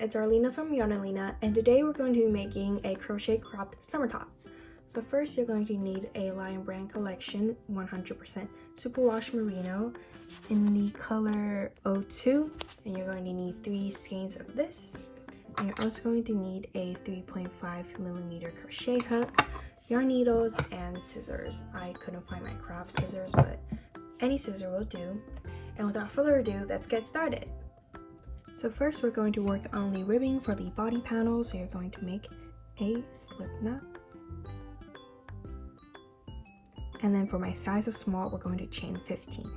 it's Arlina from Yarnalina, and today we're going to be making a crochet cropped summer top. So first you're going to need a Lion Brand Collection 100% Superwash Merino in the color 02, and you're going to need 3 skeins of this. And you're also going to need a 3.5mm crochet hook, yarn needles, and scissors. I couldn't find my craft scissors, but any scissor will do. And without further ado, let's get started. So first we're going to work on the ribbing for the body panel. So you're going to make a slip knot. And then for my size of small, we're going to chain 15.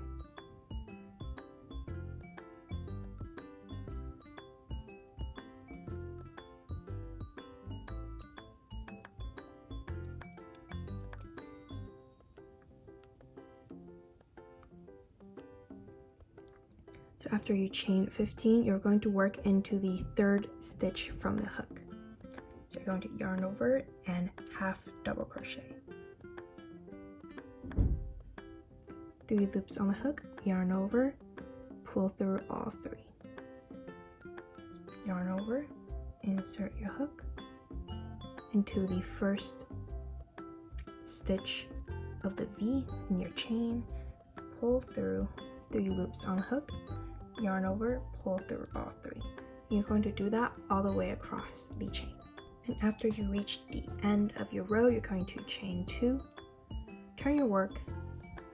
So after you chain 15, you're going to work into the 3rd stitch from the hook. So you're going to yarn over and half double crochet. 3 loops on the hook, yarn over, pull through all 3. Yarn over, insert your hook into the 1st stitch of the V in your chain, pull through 3 loops on the hook, yarn over, pull through all 3. You're going to do that all the way across the chain. And after you reach the end of your row, you're going to chain 2, turn your work,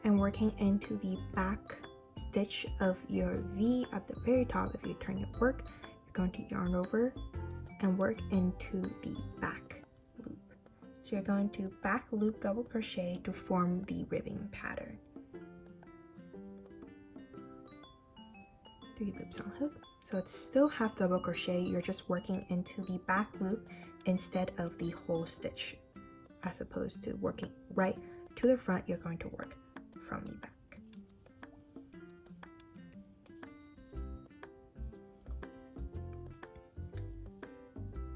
and working into the back stitch of your V at the very top. If you turn your work, you're going to yarn over and work into the back loop. So you're going to back loop double crochet to form the ribbing pattern. 3 loops on the hook. So it's still half double crochet, you're just working into the back loop instead of the whole stitch. As opposed to working right to the front, you're going to work from the back.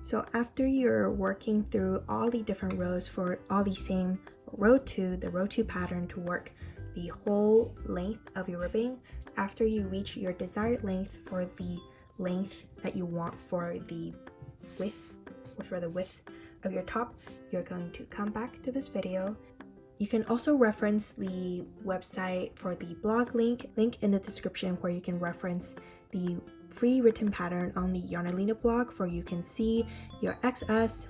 So after you're working through all the different rows for all the same row 2, the row 2 pattern to work the whole length of your ribbing, after you reach your desired length for the length that you want for the width of your top, you're going to come back to this video. You can also reference the website for the blog link in the description, where you can reference the free written pattern on the Yarnalina blog, for you can see your XS,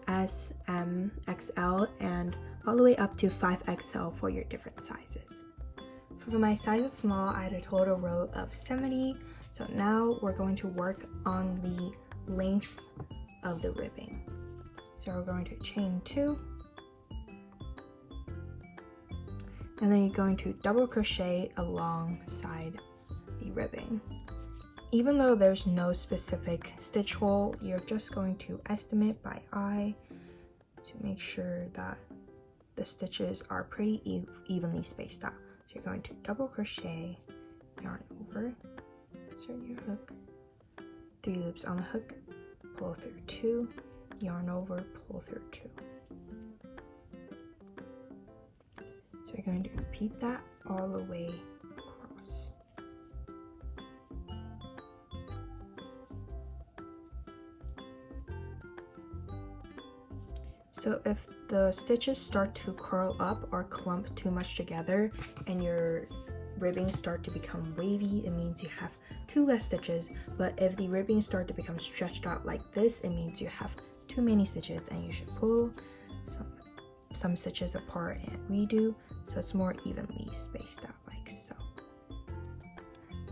S, M, XL, and all the way up to 5XL for your different sizes. For my size of small, I had a total row of 70. So now we're going to work on the length of the ribbing. So we're going to chain 2. And then you're going to double crochet alongside the ribbing. Even though there's no specific stitch hole, you're just going to estimate by eye to make sure that the stitches are pretty evenly spaced out. So you're going to double crochet, yarn over, insert your hook, 3 loops on the hook, pull through 2, yarn over, pull through 2. So you're going to repeat that all the way across. So if the stitches start to curl up or clump too much together and your ribbing start to become wavy, it means you have 2 less stitches. But if the ribbing start to become stretched out like this, it means you have too many stitches, and you should pull some stitches apart and redo so it's more evenly spaced out like so.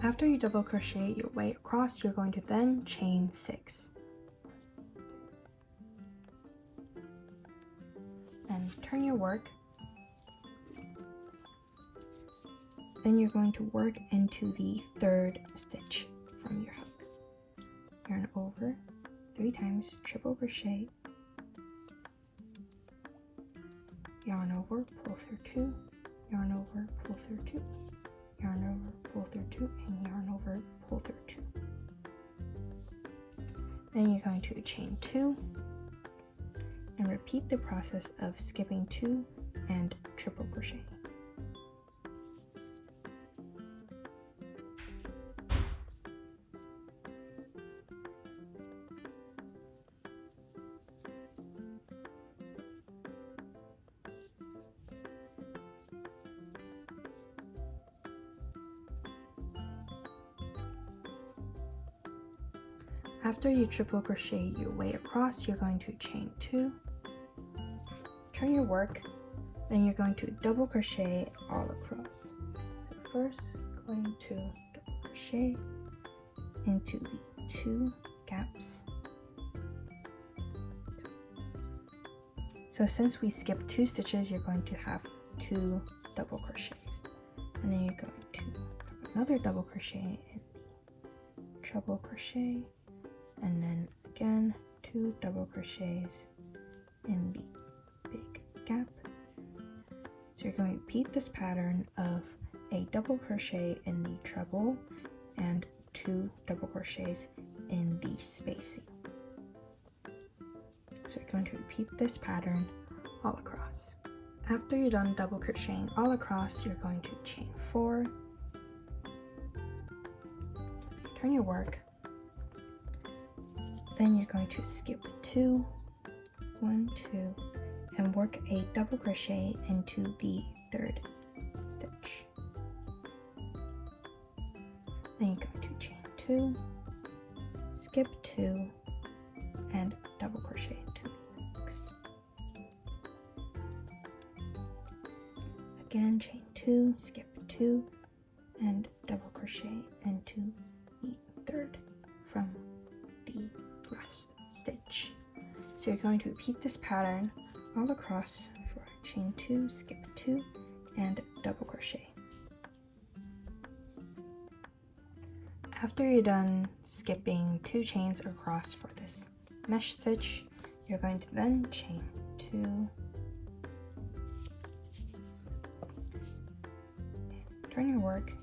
After you double crochet your way across, you're going to then chain 6. And turn your work. Then you're going to work into the 3rd stitch from your hook. Yarn over 3 times, triple crochet, yarn over, pull through 2, yarn over, pull through 2, yarn over, pull through 2, and yarn over, pull through 2. Then you're going to chain 2 and repeat the process of skipping 2 and triple crochet. After you triple crochet your way across, you're going to chain 2, turn your work, then you're going to double crochet all across. So first, going to double crochet into the 2 gaps. So since we skipped 2 stitches, you're going to have 2 double crochets, and then you're going to have another double crochet in the treble crochet, and then again 2 double crochets in the big gap. So you're going to repeat this pattern of a double crochet in the treble and 2 double crochets in the spacing. So you're going to repeat this pattern all across. After you're done double crocheting all across, you're going to chain 4, turn your work, then you're going to skip 2, 1, 2, and work a double crochet into the 3rd stitch. Then you're going to chain 2, skip 2, and double crochet into the next. Again, chain 2, skip 2, and double crochet into the 3rd from the last stitch. So you're going to repeat this pattern all across for chain 2, skip 2, and double crochet. After you're done skipping 2 chains across for this mesh stitch, you're going to then chain 2, turn your work,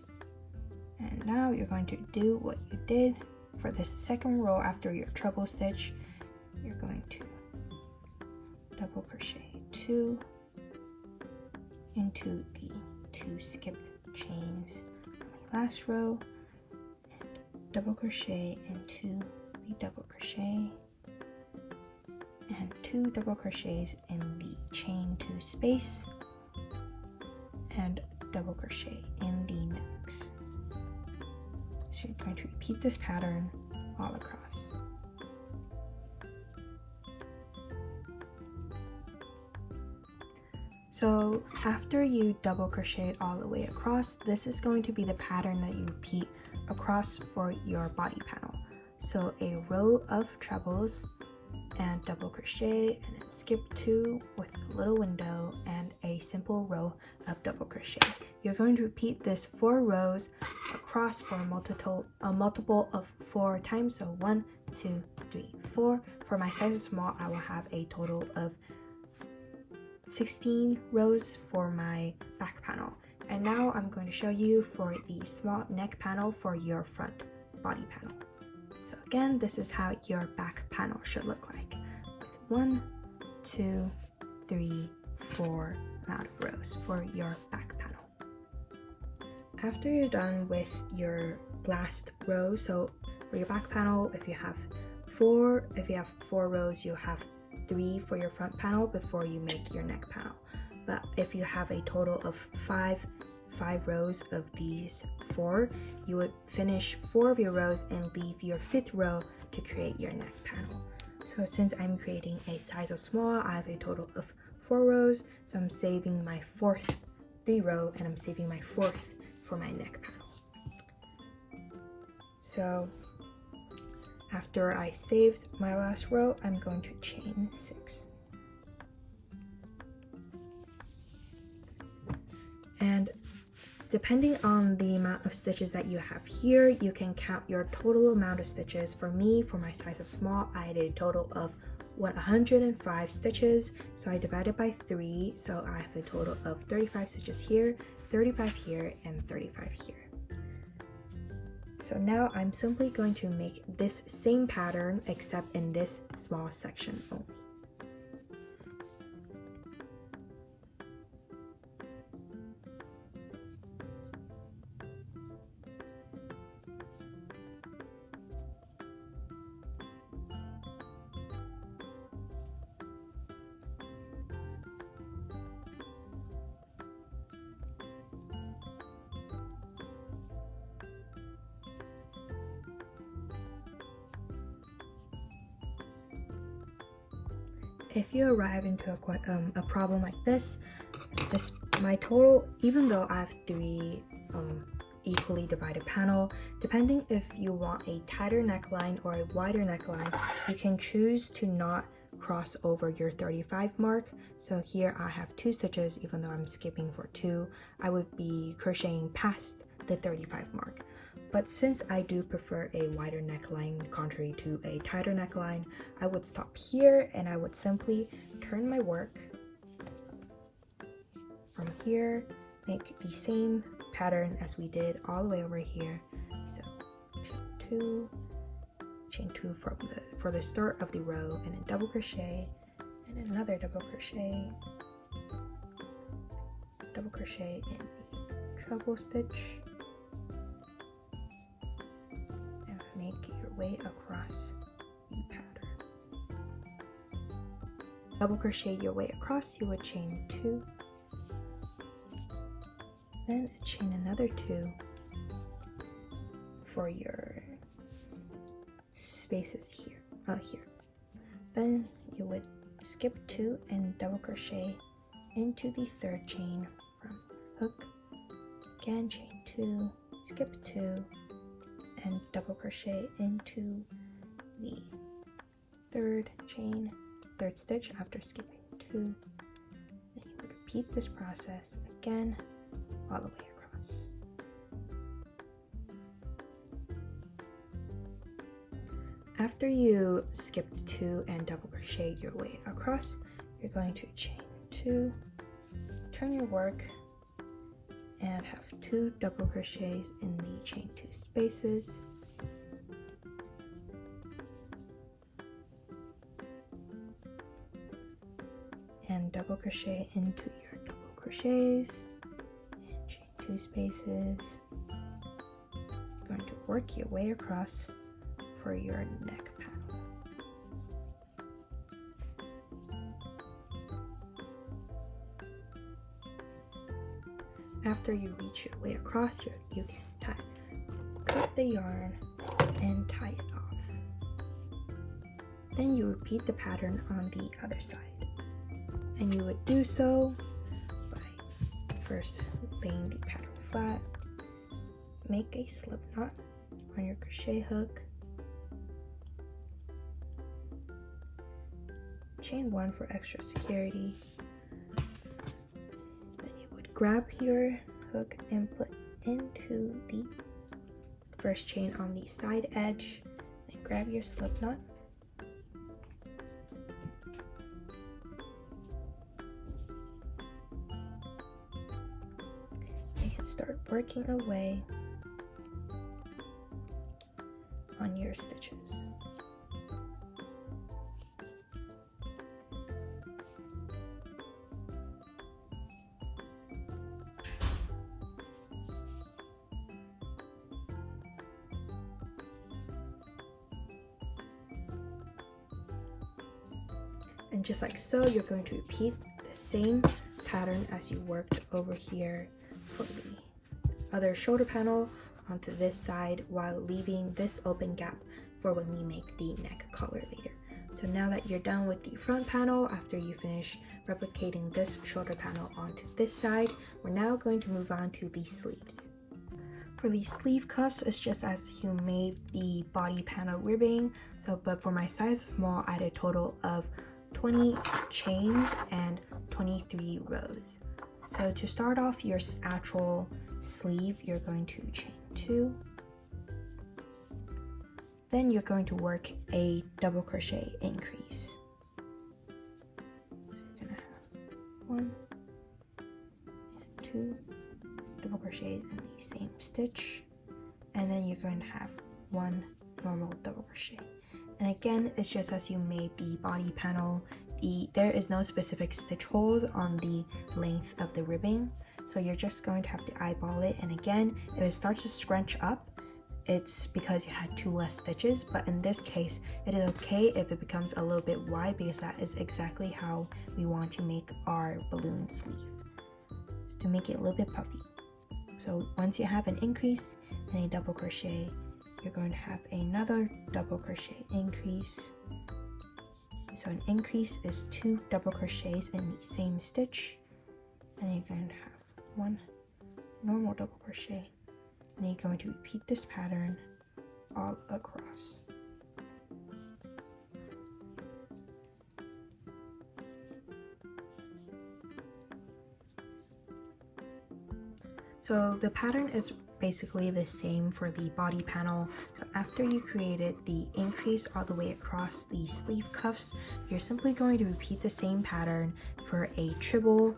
and now you're going to do what you did for the second row after your treble stitch. You're going to double crochet 2 into the 2 skipped chains from the last row, and double crochet into the double crochet, and 2 double crochets in the chain 2 space, and double crochet in the next. So you're going to repeat this pattern all across. So after you double crochet all the way across, this is going to be the pattern that you repeat across for your body panel. So a row of trebles and double crochet, and then skip 2 with a little window and a simple row of double crochet. You're going to repeat this 4 rows across for a multiple of 4 times. So 1, 2, 3, 4. For my size is small, I will have a total of 16 rows for my back panel. And now I'm going to show you for the small neck panel for your front body panel. So again, this is how your back panel should look like, with 1, 2, 3, 4 amount of rows for your back panel. After you're done with your last row, so for your back panel, if you have 4 rows, you'll have 3 for your front panel before you make your neck panel. But if you have a total of 5 rows of these 4, you would finish 4 of your rows and leave your 5th row to create your neck panel. So since I'm creating a size of small, I have a total of 4 rows, so I'm saving my 4th 3 row, and I'm saving my 4th for my neck panel. So after I saved my last row, I'm going to chain 6. And depending on the amount of stitches that you have here, you can count your total amount of stitches. For me, for my size of small, I did a total of 105 stitches. So I divided by 3, so I have a total of 35 stitches here, 35 here, and 35 here. So now I'm simply going to make this same pattern except in this small section only. if you arrive into a problem like this, my total, even though I have 3 equally divided panel, depending if you want a tighter neckline or a wider neckline, you can choose to not cross over your 35 mark. So here I have 2 stitches, even though I'm skipping for 2, I would be crocheting past the 35 mark. But since I do prefer a wider neckline contrary to a tighter neckline, I would stop here and I would simply turn my work from here, make the same pattern as we did all the way over here. So chain 2 for the start of the row, and then double crochet, and then another double crochet in the treble stitch, and make your way across the pattern. Double crochet your way across, you would chain 2, then chain another 2 for your spaces here. Then you would skip 2 and double crochet into the 3rd chain from hook. Again, chain 2, skip 2, and double crochet into the 3rd chain, 3rd stitch after skipping 2. Then you would repeat this process again all the way across. After you skipped 2 and double crochet your way across, you're going to chain 2, turn your work, and have 2 double crochets in the chain 2 spaces. And double crochet into your double crochets, and chain 2 spaces. You're going to work your way across for your neck panel. After you reach your way across, you can cut the yarn and tie it off. Then you repeat the pattern on the other side, and you would do so by first laying the pattern flat, make a slip knot on your crochet hook, chain 1 for extra security. Then you would grab your hook and put into the first chain on the side edge, and grab your slip knot. You can start working away on your stitches. And just like so, you're going to repeat the same pattern as you worked over here for the other shoulder panel onto this side, while leaving this open gap for when we make the neck collar later. So now that you're done with the front panel, after you finish replicating this shoulder panel onto this side, we're now going to move on to the sleeves. For the sleeve cuffs, it's just as you made the body panel ribbing. But for my size small, I had a total of 20 chains and 23 rows. So to start off your actual sleeve, you're going to chain 2. Then you're going to work a double crochet increase. So you're gonna have 1 and 2 double crochets in the same stitch, and then you're going to have 1 normal double crochet. And again, it's just as you made the body panel. There is no specific stitch holes on the length of the ribbing, so you're just going to have to eyeball it. And again, if it starts to scrunch up, it's because you had 2 less stitches, but in this case, it is okay if it becomes a little bit wide, because that is exactly how we want to make our balloon sleeve, just to make it a little bit puffy. So once you have an increase and a double crochet, you're going to have another double crochet increase, So an increase is 2 double crochets in the same stitch, and you're going to have 1 normal double crochet, and you're going to repeat this pattern all across. So the pattern is basically the same for the body panel. So after you created the increase all the way across the sleeve cuffs, you're simply going to repeat the same pattern for a triple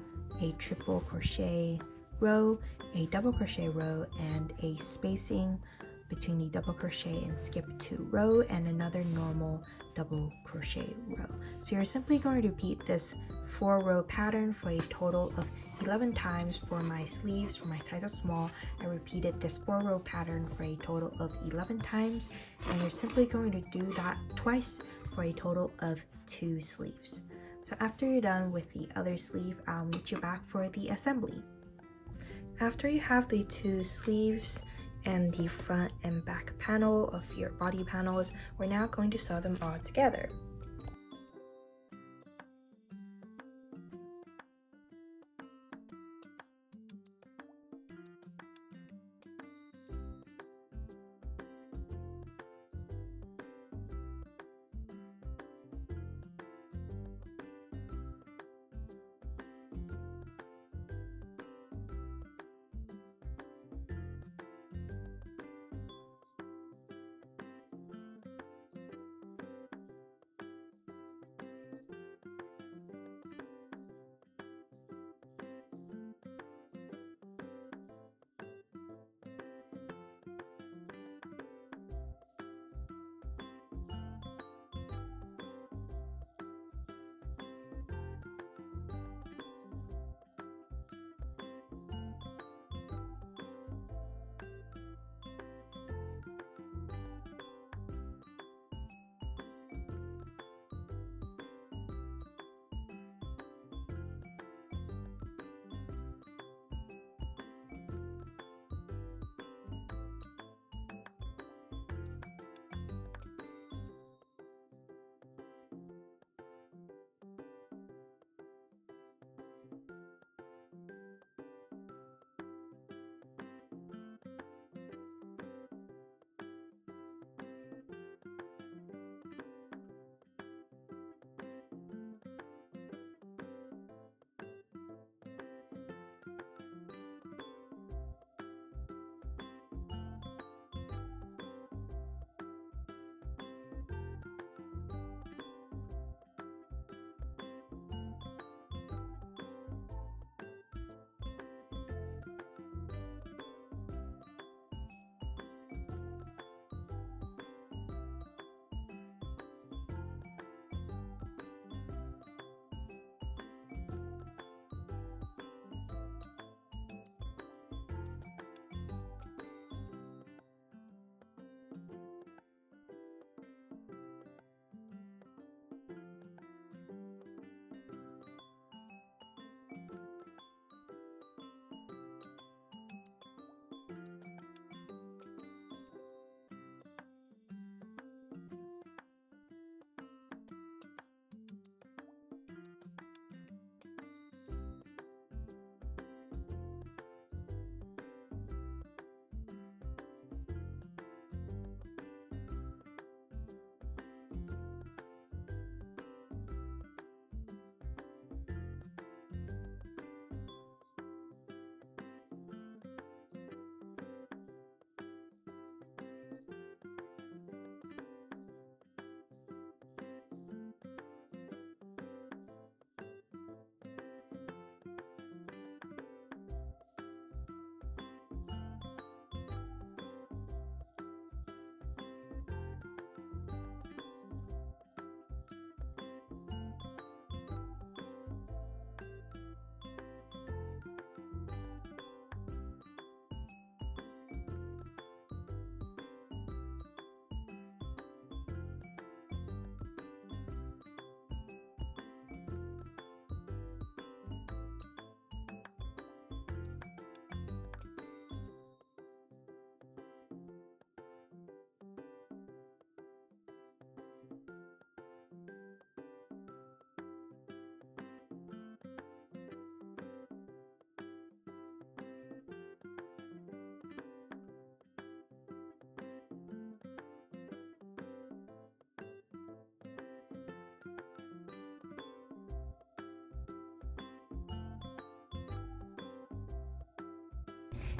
crochet row, a double crochet row, and a spacing between the double crochet and skip 2 row, and another normal double crochet row. So you're simply going to repeat this 4-row pattern for a total of 11 times. For my sleeves, for my size of small, I repeated this 4-row pattern for a total of 11 times, and you're simply going to do that twice for a total of 2 sleeves. So after you're done with the other sleeve, I'll meet you back for the assembly. After you have the 2 sleeves and the front and back panel of your body panels, we're now going to sew them all together.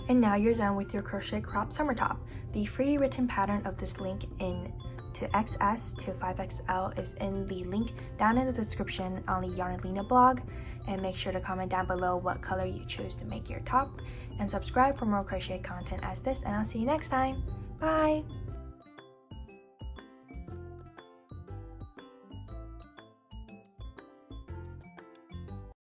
And now you're done with your crochet crop summer top. The free written pattern of this link in to XS to 5XL is in the link down in the description on the Yarnalina blog. And make sure to comment down below what color you choose to make your top, and subscribe for more crochet content as this, and I'll see you next time. Bye!